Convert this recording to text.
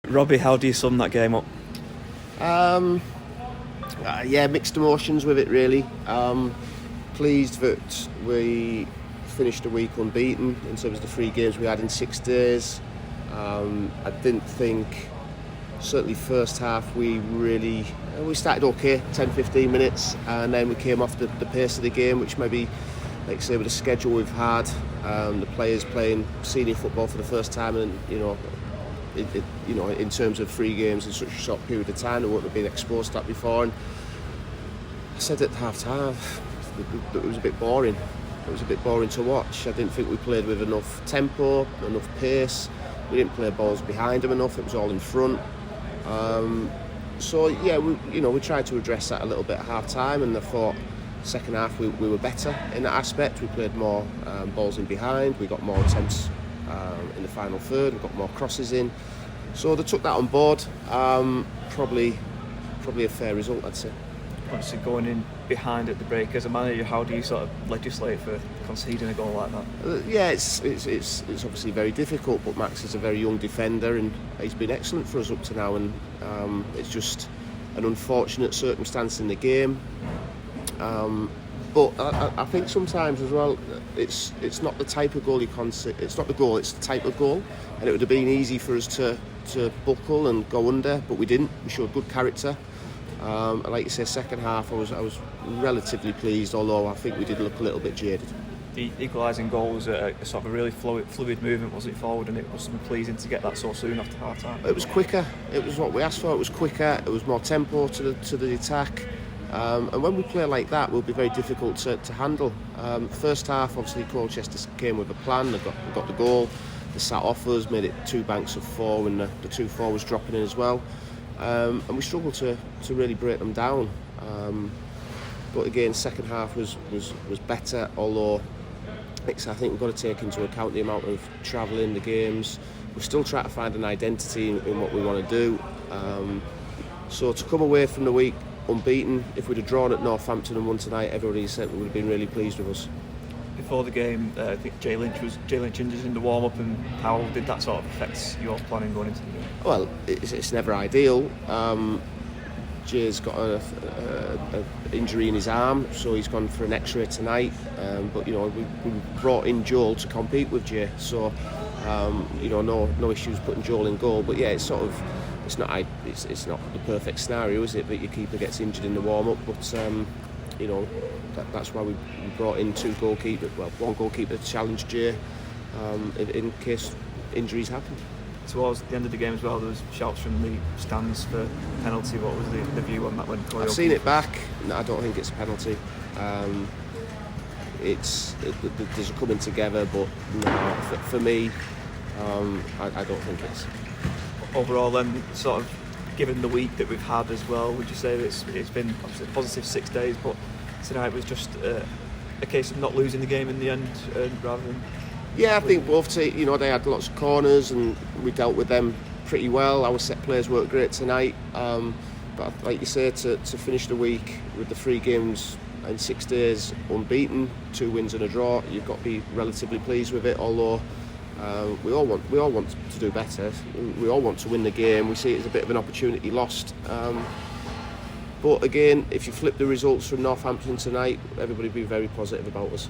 Robbie, how do you sum that game up? Mixed emotions with it really. Pleased that we finished the week unbeaten in terms of the 3 games we had in 6 days. I didn't think, certainly first half, we started okay, 10-15 minutes, and then we came off the pace of the game, which maybe, like I say, with the schedule we've had, the players playing senior football for the first time, and in terms of 3 games in such a short period of time, they wouldn't have been exposed to that before. And I said at half time it was a bit boring. It was a bit boring to watch. I didn't think we played with enough tempo, enough pace. We didn't play balls behind them enough. It was all in front. We tried to address that a little bit at half time, and I thought second half we were better in that aspect. We played more balls in behind. We got more attempts in the final third. We got more crosses in. So they took that on board. Probably a fair result, I'd say. Obviously, going in behind at the break, as a manager, how do you sort of legislate for conceding a goal like that? It's obviously very difficult, but Max is a very young defender and he's been excellent for us up to now, and it's just an unfortunate circumstance in the game. But I think sometimes as well, it's not the type of goal you concede. It's not the goal; it's the type of goal. And it would have been easy for us to buckle and go under, but we didn't. We showed good character. And like you say, second half, I was relatively pleased, although I think we did look a little bit jaded. The equalising goal was a sort of a really fluid movement, was it, forward, and it was pleasing to get that so soon after half time. It was quicker. It was what we asked for. It was quicker. It was more tempo to the attack. And when we play like that, we'll be very difficult to handle. First half, obviously, Colchester came with a plan. They got the goal. They sat off us, made it 2 banks of 4, and the 2 forwards dropping in as well. And we struggled to really break them down. But again, second half was better, although I think we've got to take into account the amount of travelling, the games. We're still trying to find an identity in what we want to do. So to come away from the week unbeaten, if we'd have drawn at Northampton and won tonight, everybody said we would have been really pleased with us. Before the game, I think Jay Lynch injured in the warm-up, and how did that sort of affect your planning going into the game? Well, it's never ideal. Jay's got an injury in his arm, so he's gone for an X-ray tonight. But we brought in Joel to compete with Jay, so no issues putting Joel in goal. But yeah, it's not the perfect scenario, is it? That your keeper gets injured in the warm-up, but that's why we brought in 2 goalkeepers. Well, 1 goalkeeper to challenge Jay in case injuries happen. Towards the end of the game as well, there was shouts from the stands for penalty. What was the view on that when Corey? I've seen it back. No, I don't think it's a penalty. There's a coming together, but no, for me, I don't think it's. Overall, then, sort of given the week that we've had as well, would you say that it's been obviously a positive 6 days, but tonight was just a case of not losing the game in the end, rather than? Yeah, I think both teams, they had lots of corners and we dealt with them pretty well. Our set players worked great tonight. But like you say, to finish the week with the 3 games in 6 days unbeaten, 2 wins and a draw, you've got to be relatively pleased with it. Although we all want to do better. We all want to win the game. We see it as a bit of an opportunity lost. But again, if you flip the results from Northampton tonight, everybody will be very positive about us.